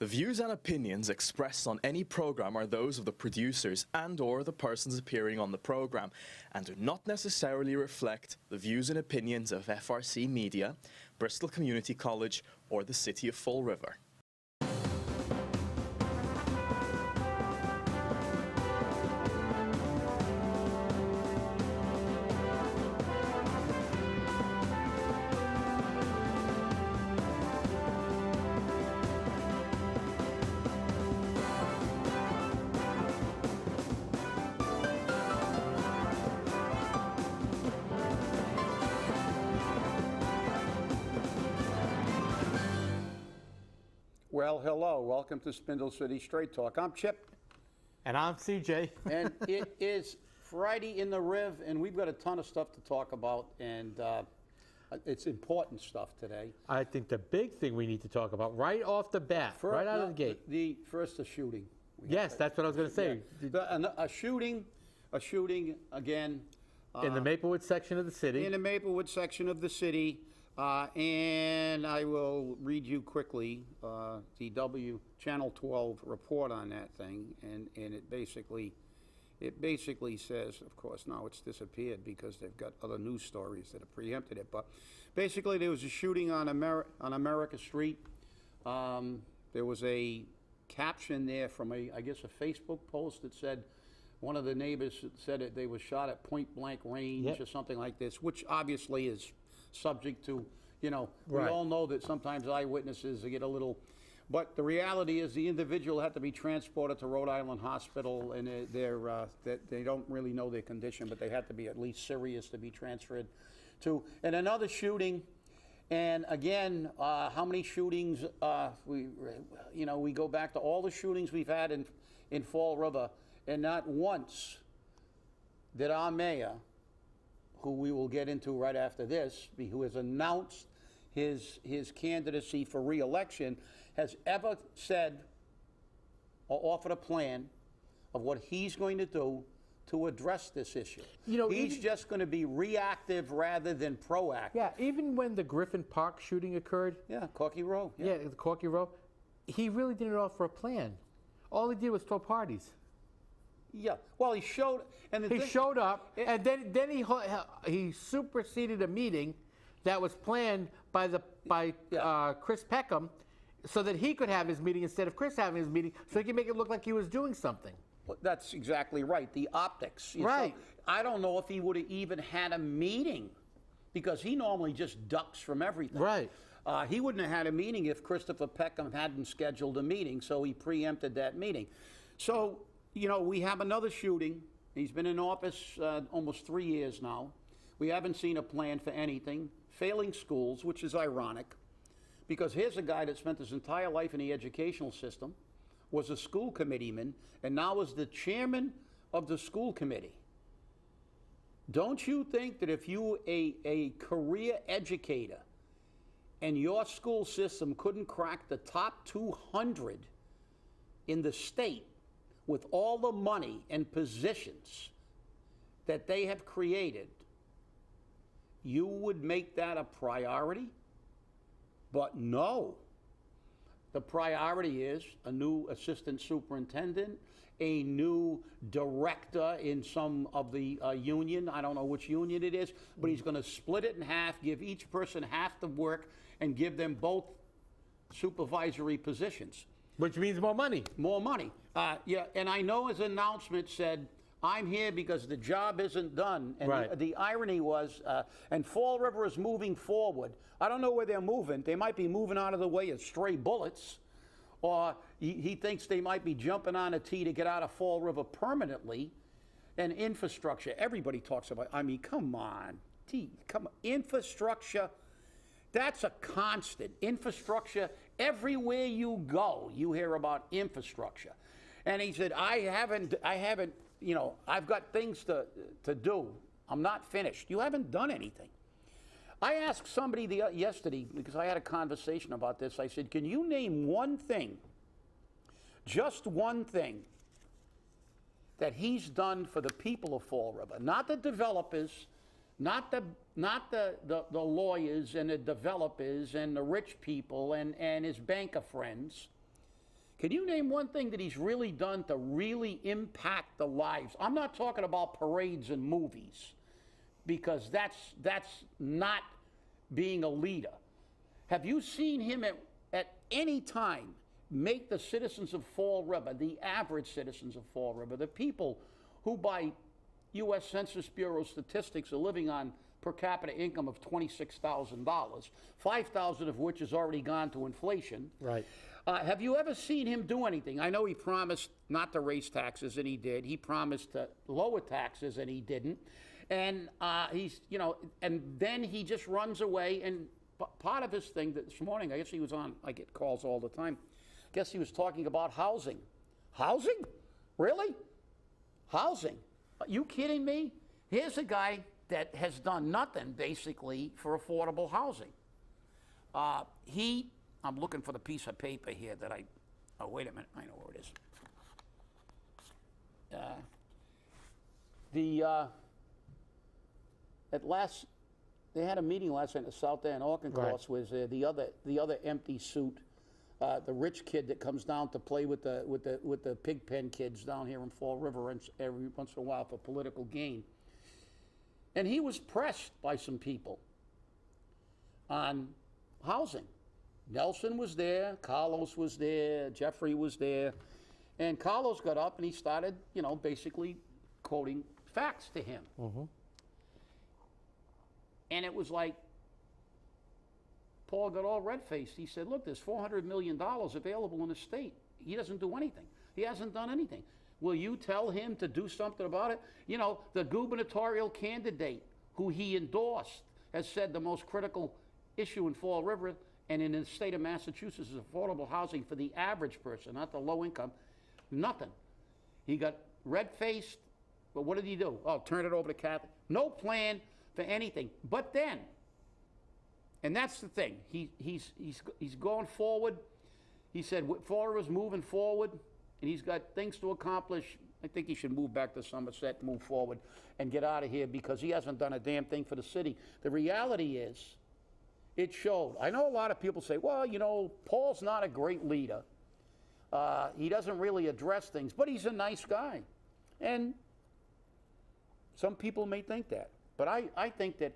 The views and opinions expressed on any program are those of the producers and/or the persons appearing on the program and do not necessarily reflect the views and opinions of FRC Media, Bristol Community College, or the City of Fall River. Well, hello. Welcome to Spindle City Straight Talk. I'm Chip. And I'm CJ. And it is Friday in the Riv, and we've got a ton of stuff to talk about, and it's important stuff today. I think the big thing we need to talk about right off the bat, right out of the gate. The shooting. Yes, that's what I was going to say. Yeah. A shooting again. In the Maplewood section of the city. In the Maplewood section of the city. And I will read you quickly the Channel 12 report on that thing, and it basically says, of course now it's disappeared because they've got other news stories that have preempted it, but basically there was a shooting on America Street. There was a caption there from I guess a Facebook post that said, one of the neighbors said they was shot at point blank range or something like this, which obviously is subject to, we all know that sometimes eyewitnesses get a little, but the reality is the individual had to be transported to Rhode Island Hospital, and they don't really know their condition, but they had to be at least serious to be transferred to. And another shooting, and again, how many shootings, we go back to all the shootings we've had in Fall River, and not once did our mayor, who we will get into right after this, who has announced his candidacy for re-election, has ever said or offered a plan of what he's going to do to address this issue. He's just going to be reactive rather than proactive. Yeah, even when the Griffin Park shooting occurred. Yeah, Corky Row. Yeah, the Corky Row. He really didn't offer a plan. All he did was throw parties. Yeah, well, he showed, and he showed up, and then he superseded a meeting that was planned by Chris Peckham, so that he could have his meeting instead of Chris having his meeting, so he could make it look like he was doing something. Well, that's exactly right. The optics. Right. So I don't know if he would have even had a meeting, because he normally just ducks from everything. Right. He wouldn't have had a meeting if Christopher Peckham hadn't scheduled a meeting, so he preempted that meeting. So, we have another shooting. He's been in office almost 3 years now. We haven't seen a plan for anything. Failing schools, which is ironic, because here's a guy that spent his entire life in the educational system, was a school committeeman, and now is the chairman of the school committee. Don't you think that if you a career educator and your school system couldn't crack the top 200 in the state, with all the money and positions that they have created, you would make that a priority? But no. The priority is a new assistant superintendent, a new director in some of the union. I don't know which union it is, but he's going to split it in half, give each person half the work, and give them both supervisory positions. Which means more money. More money. Yeah, and I know his announcement said, I'm here because the job isn't done. And right. the irony was, and Fall River is moving forward. I don't know where they're moving. They might be moving out of the way of stray bullets, or he thinks they might be jumping on a tee to get out of Fall River permanently. And infrastructure, everybody talks about, come on, infrastructure. That's a constant. Infrastructure, everywhere you go, you hear about infrastructure. And he said, I haven't, I've got things to do. I'm not finished. You haven't done anything. I asked somebody yesterday, because I had a conversation about this, I said, can you name one thing, just one thing, that he's done for the people of Fall River? Not the developers, not the lawyers and the developers and the rich people and his banker friends. Can you name one thing that he's really done to really impact the lives? I'm not talking about parades and movies, because that's not being a leader. Have you seen him at any time make the citizens of Fall River, the average citizens of Fall River, the people who by U.S. Census Bureau statistics are living on per capita income of $26,000, $5,000 of which has already gone to inflation? Right. Have you ever seen him do anything? I know he promised not to raise taxes, and he did. He promised to lower taxes, and he didn't. And and then he just runs away. And part of his thing this morning, I guess he was on, I get calls all the time, I guess he was talking about housing. Housing? Really? Housing? Are you kidding me? Here's a guy that has done nothing, basically, for affordable housing. I'm looking for the piece of paper here that oh, wait a minute, I know where it is. They had a meeting last night at the South End Concourse, was the other empty suit, the rich kid that comes down to play with the pig pen kids down here in Fall River every once in a while for political gain. And he was pressed by some people on housing. Nelson was there, Carlos was there, Jeffrey was there, and Carlos got up and he started, basically quoting facts to him. Mm-hmm. And it was like, Paul got all red-faced. He said, look, there's $400 million available in the state. He doesn't do anything. He hasn't done anything. Will you tell him to do something about it? The gubernatorial candidate who he endorsed has said the most critical issue in Fall River and in the state of Massachusetts is affordable housing for the average person, not the low income. Nothing. He got red-faced, but what did he do? Oh, turn it over to Catholic. No plan for anything. But then, and that's the thing, he's going forward. He said Fall River's moving forward, and he's got things to accomplish. I think he should move back to Somerset, move forward, and get out of here, because he hasn't done a damn thing for the city. The reality is, it showed. I know a lot of people say, well, Paul's not a great leader. He doesn't really address things, but he's a nice guy. And some people may think that. But I think that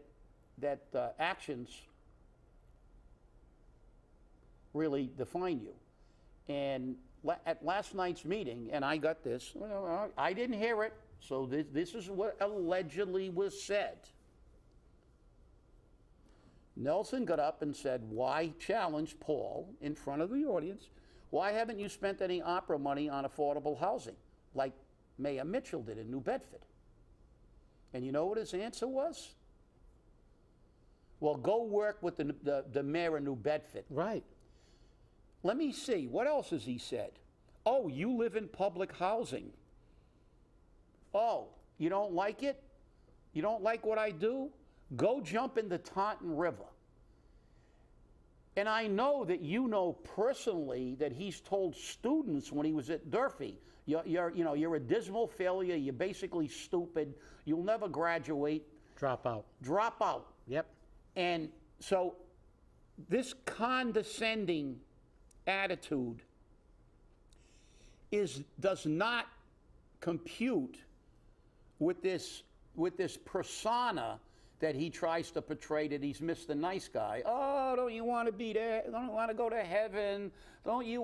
actions really define you. And at last night's meeting, and I got this, I didn't hear it, so this is what allegedly was said. Nelson got up and said, why challenge Paul in front of the audience? Why haven't you spent any opera money on affordable housing, like Mayor Mitchell did in New Bedford? And you know what his answer was? Well, go work with the mayor of New Bedford. Right. Let me see. What else has he said? Oh, you live in public housing. Oh, you don't like it? You don't like what I do? Go jump in the Taunton River. And I know that personally that he's told students when he was at Durfee, you're a dismal failure, you're basically stupid, you'll never graduate. Drop out. Drop out. Yep. And so this condescending attitude does not compute with this persona that he tries to portray, that he's Mr. Nice Guy. Oh, don't you want to be there? Don't you want to go to heaven? Nothing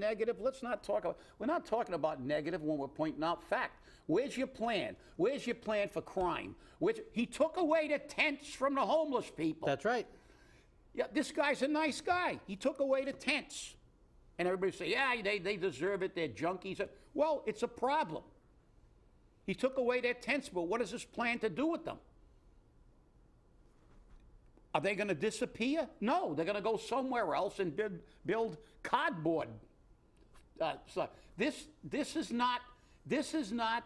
negative. Let's not talk about, we're not talking about negative when we're pointing out fact. Where's your plan? Where's your plan for crime? He took away the tents from the homeless people. That's right. Yeah, this guy's a nice guy. He took away the tents. And everybody say, yeah, they deserve it, they're junkies. Well, it's a problem. He took away their tents, but what is his plan to do with them? Are they going to disappear? No, they're going to go somewhere else and build cardboard stuff. This is not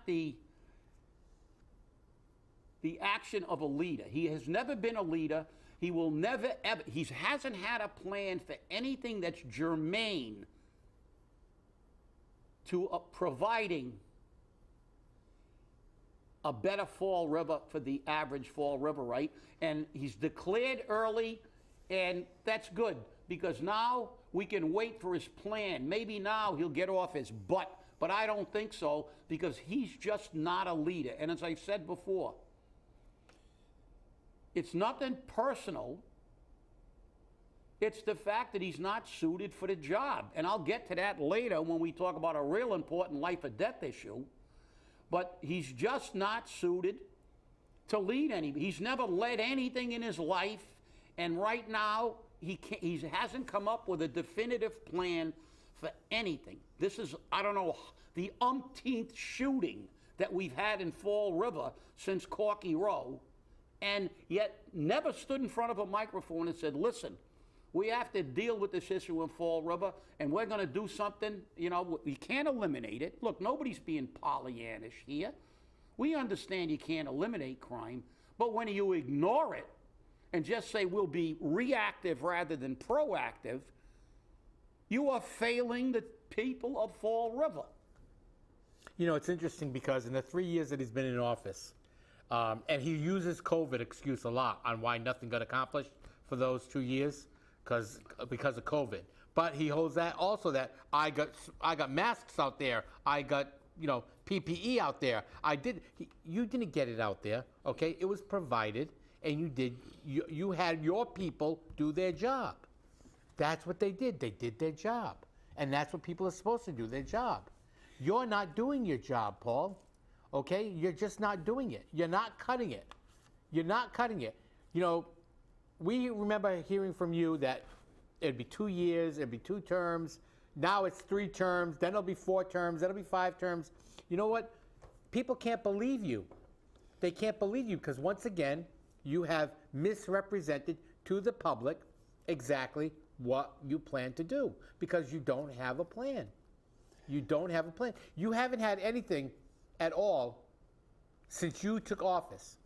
the action of a leader. He has never been a leader. He will never ever. He hasn't had a plan for anything that's germane to providing a better Fall River for the average Fall Riverite, and he's declared early, and that's good. because now we can wait for his plan. Maybe now he'll get off his butt, but I don't think so, because he's just not a leader. And as I've said before, it's nothing personal. It's the fact that he's not suited for the job. And I'll get to that later when we talk about a real important life or death issue. But he's just not suited to lead anybody. He's never led anything in his life. And right now, he hasn't come up with a definitive plan for anything. This is, I don't know, the umpteenth shooting that we've had in Fall River since Corky Row, and yet never stood in front of a microphone and said, listen, we have to deal with this issue in Fall River, and we're going to do something. You know, we can't eliminate it. Look, nobody's being Pollyannish here. We understand you can't eliminate crime, but when you ignore it and just say we'll be reactive rather than proactive, you are failing the people of Fall River. You know, it's interesting because in the 3 years that he's been in office, and he uses COVID excuse a lot on why nothing got accomplished for those 2 years, because of COVID. But he holds that also, that I got masks out there, I got, you know, PPE out there. You didn't get it out there, okay? It was provided, and you had your people do their job. That's what they did. They did their job. And that's what people are supposed to do, their job. You're not doing your job, Paul. Okay? You're just not doing it. You're not cutting it. You're not cutting it. You know, we remember hearing from you that it'd be 2 years, it'd be 2 terms. Now it's 3 terms, then it'll be 4 terms, then it'll be 5 terms. You know what? People can't believe you. They can't believe you because, once again, you have misrepresented to the public exactly what you plan to do, because you don't have a plan. You don't have a plan. You haven't had anything at all since you took office.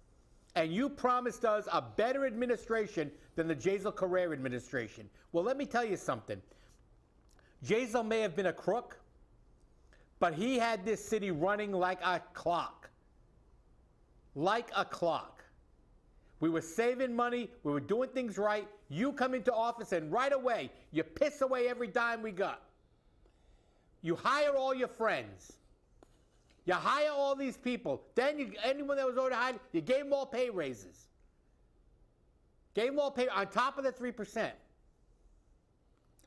And you promised us a better administration than the Jazel Correa administration. Well, let me tell you something. Jazel may have been a crook, but he had this city running like a clock. Like a clock. We were saving money. We were doing things right. You come into office and right away, you piss away every dime we got. You hire all your friends. You hire all these people. Then anyone that was already hired, you gave them all pay raises. Gave them all pay on top of the 3%.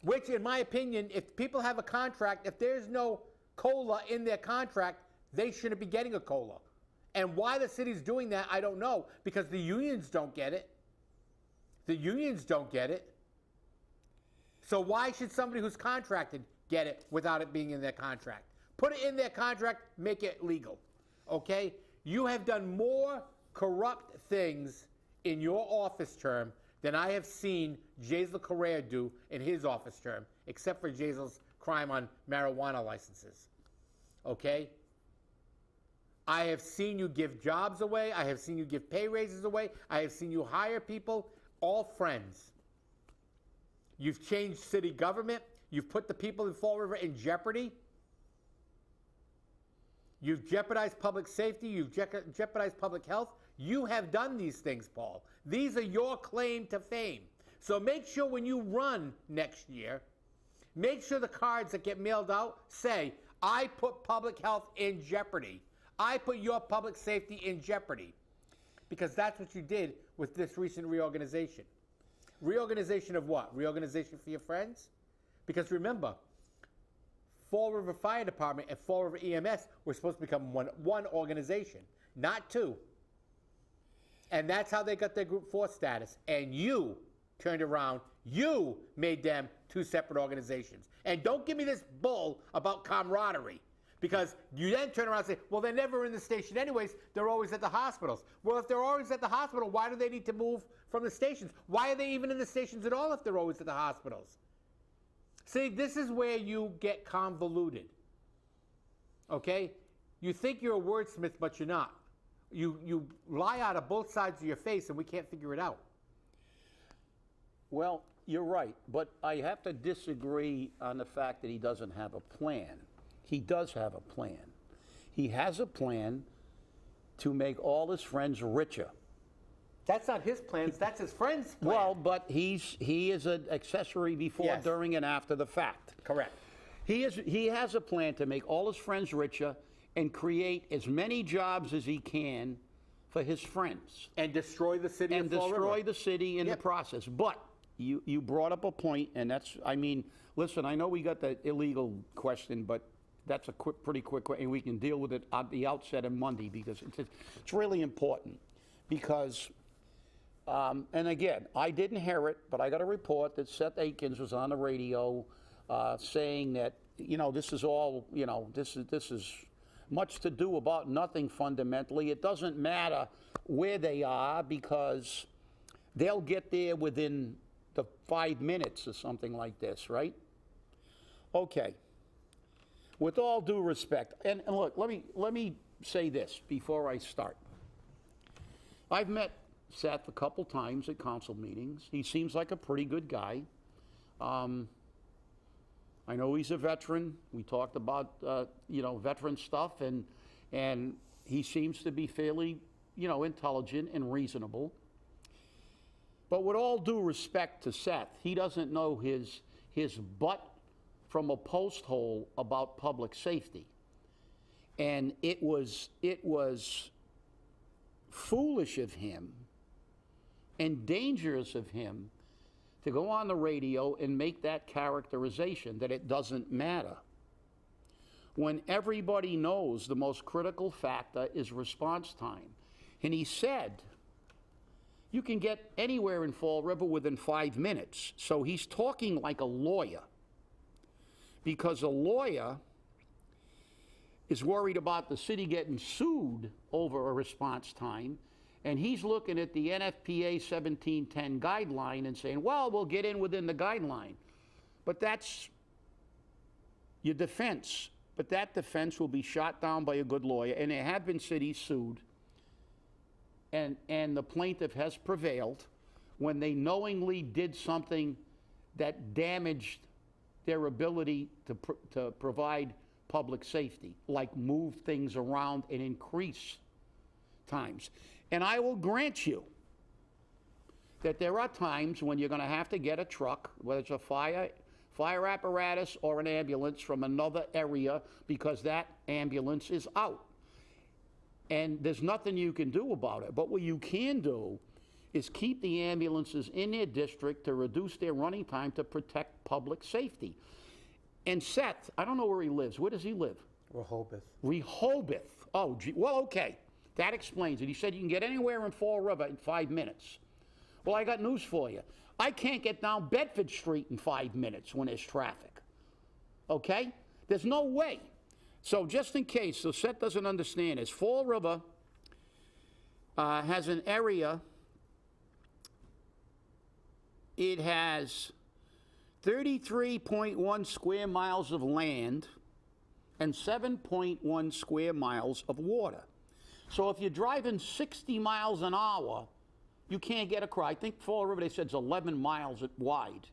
Which, in my opinion, if people have a contract, if there's no COLA in their contract, they shouldn't be getting a COLA. And why the city's doing that, I don't know, because the unions don't get it. The unions don't get it. So why should somebody who's contracted get it without it being in their contract? Put it in their contract, make it legal, okay? You have done more corrupt things in your office term than I have seen Jazel Correa do in his office term, except for Jazel's crime on marijuana licenses, okay? I have seen you give jobs away. I have seen you give pay raises away. I have seen you hire people, all friends. You've changed city government. You've put the people in Fall River in jeopardy. You've jeopardized public safety. You've jeopardized public health. You have done these things, Paul. These are your claim to fame. So make sure when you run next year, make sure the cards that get mailed out say, I put public health in jeopardy. I put your public safety in jeopardy, because that's what you did with this recent reorganization. Reorganization of what? Reorganization for your friends? Because remember, Fall River Fire Department and Fall River EMS were supposed to become one organization, not 2. And that's how they got their Group 4 status. And you turned around, you made them 2 separate organizations. And don't give me this bull about camaraderie. Because you then turn around and say, well, they're never in the station anyways. They're always at the hospitals. Well, if they're always at the hospital, why do they need to move from the stations? Why are they even in the stations at all if they're always at the hospitals? See, this is where you get convoluted. Okay? You think you're a wordsmith, but you're not. You lie out of both sides of your face, and we can't figure it out. Well, you're right, but I have to disagree on the fact that he doesn't have a plan. He does have a plan. He has a plan to make all his friends richer. That's not his plans, that's his friend's plan. Well, but he is an accessory before, Yes. during, and after the fact. Correct. He has a plan to make all his friends richer and create as many jobs as he can for his friends. And destroy the city And of Fall destroy River. the city in the process. But you brought up a point, and that's, I mean, listen, I know we got the illegal question, but that's a pretty quick, and we can deal with it at the outset on Monday, because it's really important. Because, and again, I didn't hear it, but I got a report that Seth Akins was on the radio saying that, you know, this is all, you know, this is much to do about nothing fundamentally. It doesn't matter where they are, because they'll get there within the 5 minutes or something like this, right? Okay. With all due respect, and look, let me say this before I start. I've met Seth a couple times at council meetings. He seems like a pretty good guy. I know he's a veteran. We talked about you know, veteran stuff, and he seems to be fairly, you know, intelligent and reasonable. But with all due respect to Seth, he doesn't know his butt from a post hole about public safety. And it was foolish of him and dangerous of him to go on the radio and make that characterization that it doesn't matter, when everybody knows the most critical factor is response time. And he said, you can get anywhere in Fall River within 5 minutes. So he's talking like a lawyer, because a lawyer is worried about the city getting sued over a response time, and he's looking at the NFPA 1710 guideline and saying, well, we'll get in within the guideline. But that's your defense. But that defense will be shot down by a good lawyer, and there have been cities sued, and the plaintiff has prevailed when they knowingly did something that damaged their ability to provide public safety, like move things around and increase times. And I will grant you that there are times when you're going to have to get a truck, whether it's a fire apparatus or an ambulance, from another area, because that ambulance is out. And there's nothing you can do about it. But what you can do is keep the ambulances in their district to reduce their running time to protect public safety. And Seth, I don't know where he lives. Where does he live? Rehoboth. Rehoboth. Oh, gee. Well, okay. That explains it. He said you can get anywhere in Fall River in 5 minutes. Well, I got news for you. I can't get down Bedford Street in 5 minutes when there's traffic. Okay? There's no way. So just in case, so Seth doesn't understand this, Fall River has an area. It has 33.1 square miles of land and 7.1 square miles of water. So if you're driving 60 miles an hour, you can't get across. I think Fall River, they said, is 11 miles wide.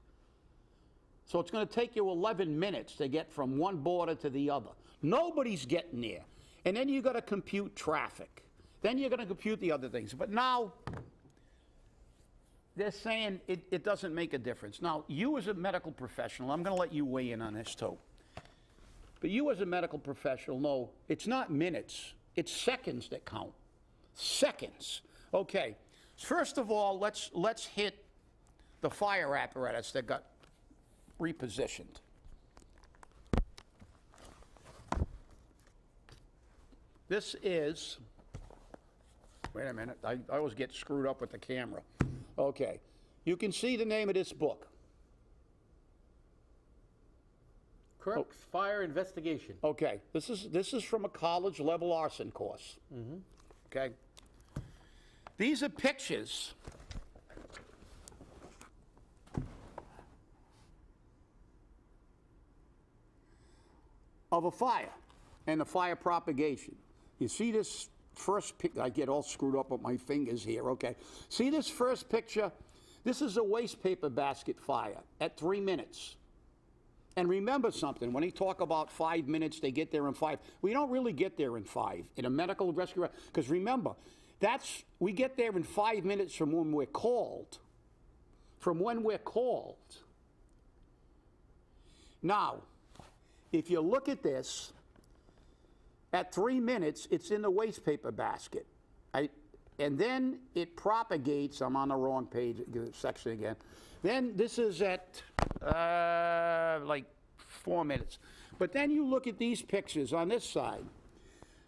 So it's going to take you 11 minutes to get from one border to the other. Nobody's getting there. And then you got to compute traffic. Then you're going to compute the other things. But now they're saying it doesn't make a difference. Now, you as a medical professional, I'm going to let you weigh in on this too. But you as a medical professional know it's not minutes, it's seconds that count. Seconds. Okay. First of all, let's hit the fire apparatus that got repositioned. This is, wait a minute, I always get screwed up with the camera. Okay, you can see the name of this book. Crooks Fire Investigation. Okay, this is from a college level arson course. Okay, these are pictures of a fire and the fire propagation. You see this first picture? I get all screwed up with my fingers here, okay. See this first picture? This is a waste paper basket fire at 3 minutes. And remember something, when they talk about 5 minutes, they get there in 5. We don't really get there in 5 in a medical rescue, because remember, We get there in 5 minutes from when we're called. Now, if you look at this, at 3 minutes, it's in the waste paper basket. And then it propagates, I'm on the wrong page, section again. Then this is at like 4 minutes. But then you look at these pictures on this side.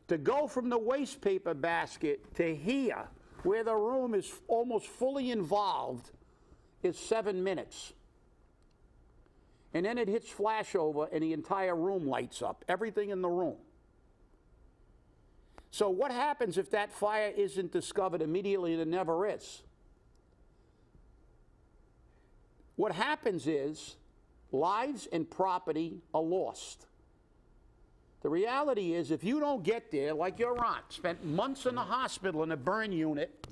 To go from the waste paper basket to here, where the room is almost fully involved, is 7 minutes. And then it hits flashover and the entire room lights up, everything in the room. So what happens if that fire isn't discovered immediately, and it never is? What happens is lives and property are lost. The reality is, if you don't get there, like your aunt spent months in the hospital in a burn unit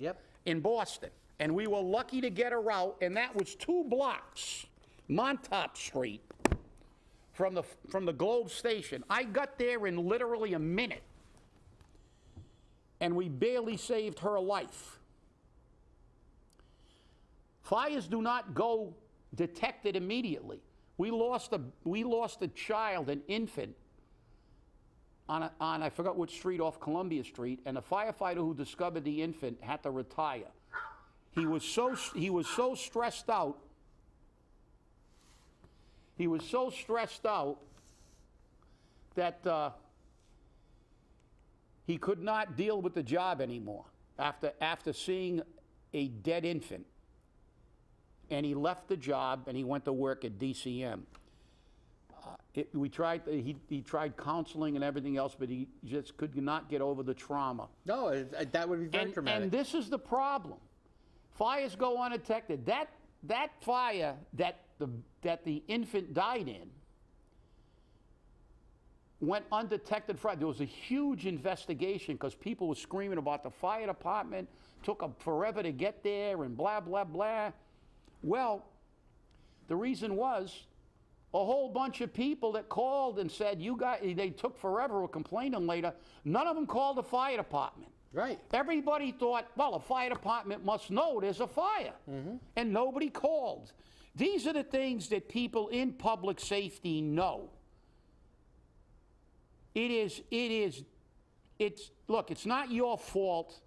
in Boston, and we were lucky to get her out, and that was 2 blocks, Montauk Street, from the Globe Station. I got there in literally a minute, and we barely saved her life. Fires do not go detected immediately. We lost a child, an infant, on I forgot which street off Columbia Street, and the firefighter who discovered the infant had to retire. He was so stressed out. He was so stressed out that he could not deal with the job anymore after seeing a dead infant. And he left the job and he went to work at DCM. He tried counseling and everything else, but he just could not get over the trauma. No, that would be very traumatic. And this is the problem. Fires go undetected. That fire that the infant died in went undetected. There was a huge investigation because people were screaming about the fire department, took them forever to get there, and blah, blah, blah. Well, the reason was a whole bunch of people that called and said, they took forever, or complaining later. None of them called the fire department. Right. Everybody thought, well, the fire department must know there's a fire. And nobody called. These are the things that people in public safety know. Look, it's not your fault,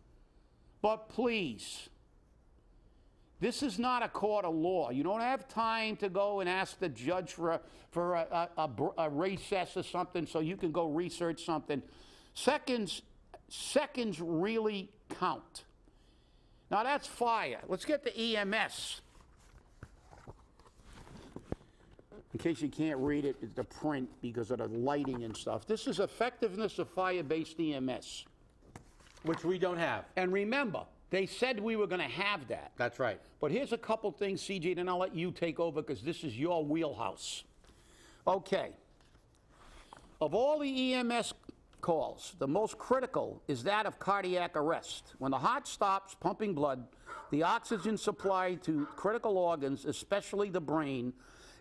but please, this is not a court of law. You don't have time to go and ask the judge for a recess or something so you can go research something. Seconds really count. Now that's fire. Let's get to EMS. In case you can't read it, it's the print because of the lighting and stuff. This is effectiveness of fire-based EMS. Which we don't have. And remember, they said we were going to have that. That's right. But here's a couple things, CJ, then I'll let you take over because this is your wheelhouse. Okay. Of all the EMS calls, the most critical is that of cardiac arrest. When the heart stops pumping blood, the oxygen supply to critical organs, especially the brain,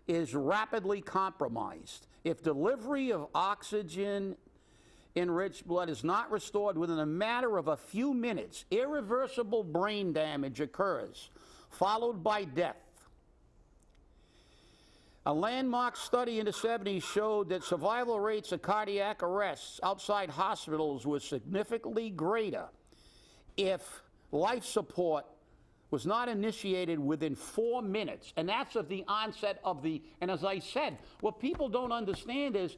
is rapidly compromised. If delivery of oxygen-enriched blood is not restored within a matter of a few minutes, irreversible brain damage occurs, followed by death. A landmark study in the 70s showed that survival rates of cardiac arrests outside hospitals were significantly greater if life support was not initiated within 4 minutes, and that's of the onset of the, and as I said, what people don't understand is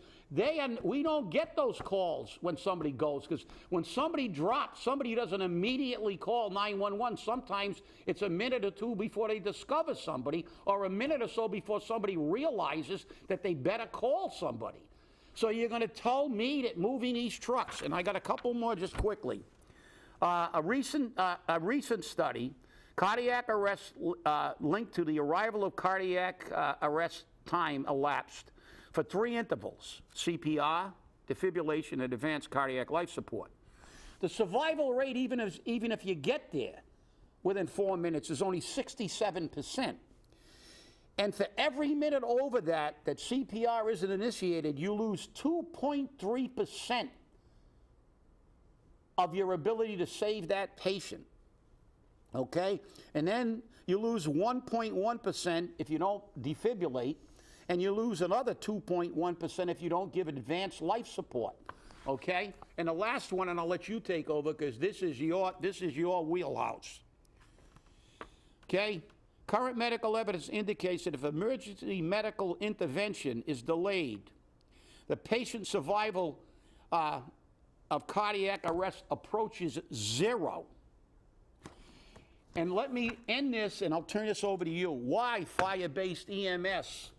we don't get those calls when somebody goes, because when somebody drops, somebody doesn't immediately call 911. Sometimes it's a minute or two before they discover somebody, or a minute or so before somebody realizes that they better call somebody. So you're going to tell me that moving these trucks, and I got a couple more just quickly. A recent study, cardiac arrest linked to the arrival of cardiac arrest time elapsed for 3 intervals: CPR, defibrillation, and advanced cardiac life support. The survival rate, even if you get there within 4 minutes, is only 67%. And for every minute over that CPR isn't initiated, you lose 2.3% of your ability to save that patient. Okay? And then you lose 1.1% if you don't defibrillate, and you lose another 2.1% if you don't give advanced life support. Okay? And the last one, and I'll let you take over because this is your wheelhouse. Okay? Current medical evidence indicates that if emergency medical intervention is delayed, the patient's survival of cardiac arrest approaches 0. And let me end this, and I'll turn this over to you. Why fire-based EMS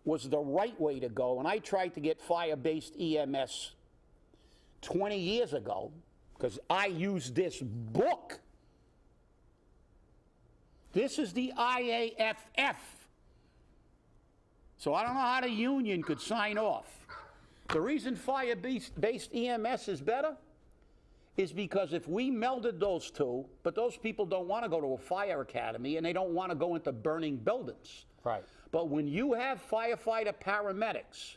was the right way to go. And I tried to get fire-based EMS 20 years ago because I used this book. This is the IAFF. So I don't know how the union could sign off. The reason fire-based EMS is better is because if we melded those two, but those people don't want to go to a fire academy and they don't want to go into burning buildings. Right. But when you have firefighter paramedics,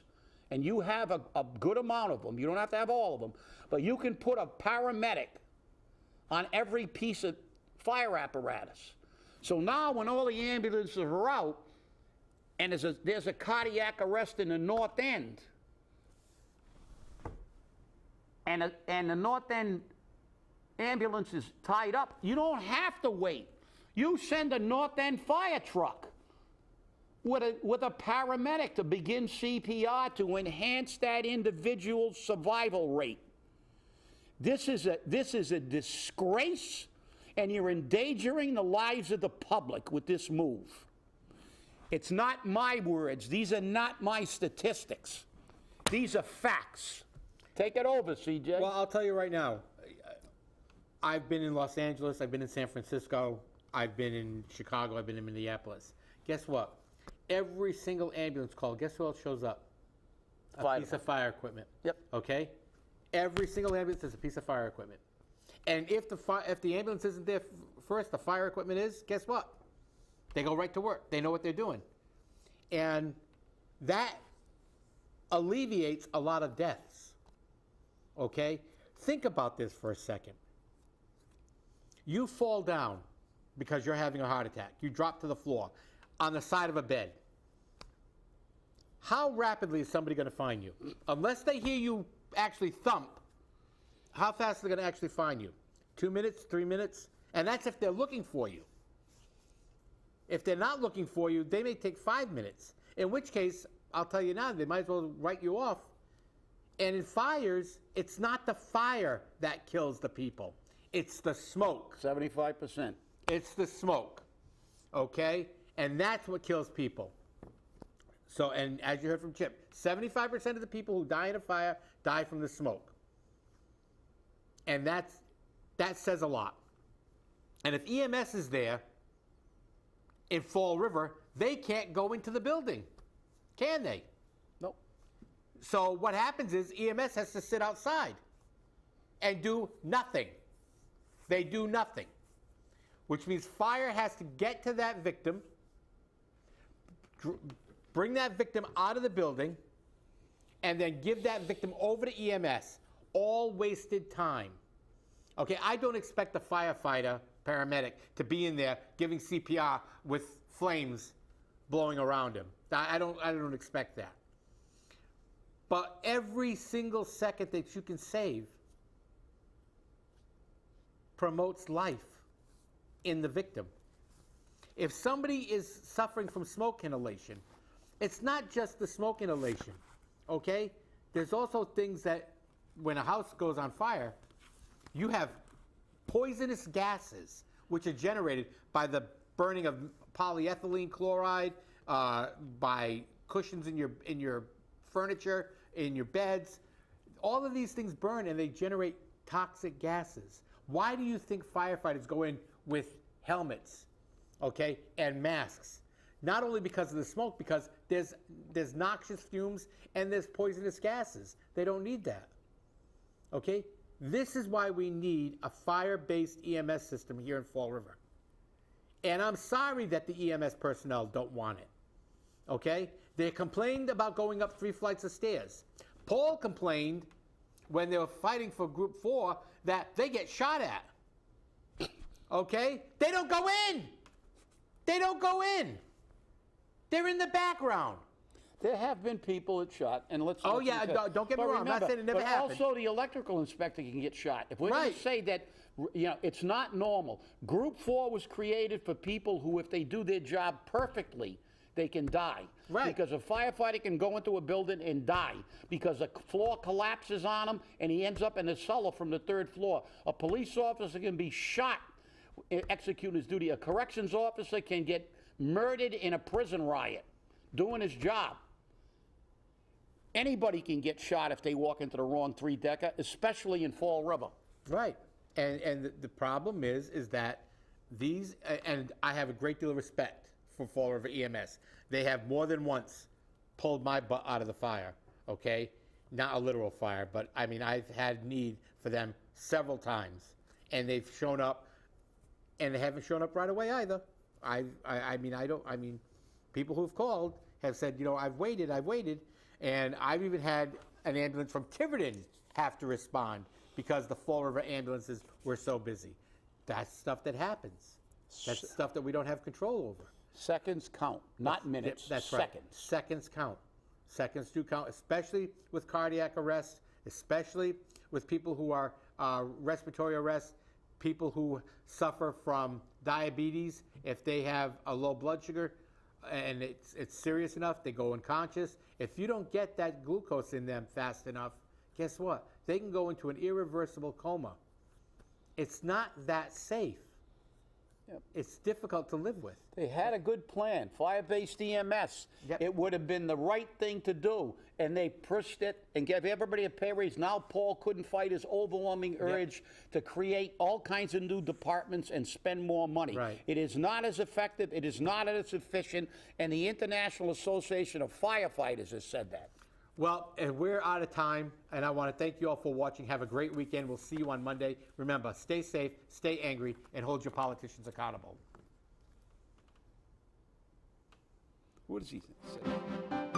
and you have a good amount of them, you don't have to have all of them, but you can put a paramedic on every piece of fire apparatus. So now when all the ambulances are out, and there's a cardiac arrest in the north end, and the north end ambulance is tied up, you don't have to wait. You send a north end fire truck with a paramedic to begin CPR to enhance that individual's survival rate. This is a disgrace, and you're endangering the lives of the public with this move. It's not my words. These are not my statistics. These are facts. Take it over, CJ. Well, I'll tell you right now. I've been in Los Angeles. I've been in San Francisco. I've been in Chicago. I've been in Minneapolis. Guess what? Every single ambulance call, guess who else shows up? A piece of fire equipment. Yep. Okay? Every single ambulance has a piece of fire equipment. And if the ambulance isn't there first, the fire equipment is, guess what? They go right to work. They know what they're doing. And that alleviates a lot of deaths. Okay? Think about this for a second. You fall down because you're having a heart attack. You drop to the floor on the side of a bed. How rapidly is somebody going to find you? Unless they hear you actually thump, how fast are they going to actually find you? 2 minutes, 3 minutes? And that's if they're looking for you. If they're not looking for you, they may take 5 minutes. In which case, I'll tell you now, they might as well write you off. And in fires, it's not the fire that kills the people. It's the smoke. 75%. It's the smoke. Okay? And that's what kills people. So, and as you heard from Chip, 75% of the people who die in a fire die from the smoke. And that says a lot. And if EMS is there in Fall River, they can't go into the building, can they? Nope. So what happens is EMS has to sit outside and do nothing. They do nothing, which means fire has to get to that victim, bring that victim out of the building, and then give that victim over to EMS. All wasted time. Okay, I don't expect a firefighter, paramedic, to be in there giving CPR with flames blowing around him. I don't expect that. But every single second that you can save promotes life in the victim. If somebody is suffering from smoke inhalation, it's not just the smoke inhalation, okay? There's also things that when a house goes on fire, you have poisonous gases which are generated by the burning of polyethylene chloride, by cushions in your furniture, in your beds. All of these things burn and they generate toxic gases. Why do you think firefighters go in with helmets, okay, and masks? Not only because of the smoke, because there's noxious fumes and there's poisonous gases. They don't need that, okay? This is why we need a fire-based EMS system here in Fall River. And I'm sorry that the EMS personnel don't want it, okay? They complained about going up 3 flights of stairs. Paul complained when they were fighting for Group 4 that they get shot at. Okay? They don't go in. They don't go in. They're in the background. There have been people that shot, and let's. Oh, let's yeah, be fair. don't get me But wrong, I'm not remember, saying it never but happened. also the electrical inspector can get shot. If we're going Right. to say that, it's not normal. Group 4 was created for people who, if they do their job perfectly, they can die. Right. Because a firefighter can go into a building and die because a floor collapses on him and he ends up in a cellar from the 3rd floor. A police officer can be shot, execute his duty. A corrections officer can get murdered in a prison riot doing his job. Anybody can get shot if they walk into the wrong three-decker, especially in Fall River. Right. And the problem is that these, and I have a great deal of respect for Fall River EMS. They have more than once pulled my butt out of the fire, okay? Not a literal fire, but I mean, I've had need for them several times. And they've shown up, and they haven't shown up right away either. I mean, people who've called have said, you know, I've waited, and I've even had an ambulance from Tiverton have to respond because the Fall River ambulances were so busy. That's stuff that happens. That's stuff that we don't have control over. Seconds count, not minutes. That's seconds. right. Seconds count. Seconds do count, especially with cardiac arrest, especially with people who are respiratory arrest, people who suffer from diabetes. If they have a low blood sugar and it's serious enough, they go unconscious. If you don't get that glucose in them fast enough, guess what? They can go into an irreversible coma. It's not that safe. Yep. It's difficult to live with. They had a good plan, fire-based EMS. Yep. It would have been the right thing to do, and they pushed it and gave everybody a pay raise. Now Paul couldn't fight his overwhelming urge to create all kinds of new departments and spend more money. Right. It is not as effective, it is not as efficient, and the International Association of Firefighters has said that. Well, and we're out of time, and I want to thank you all for watching. Have a great weekend. We'll see you on Monday. Remember, stay safe, stay angry, and hold your politicians accountable. What does he say?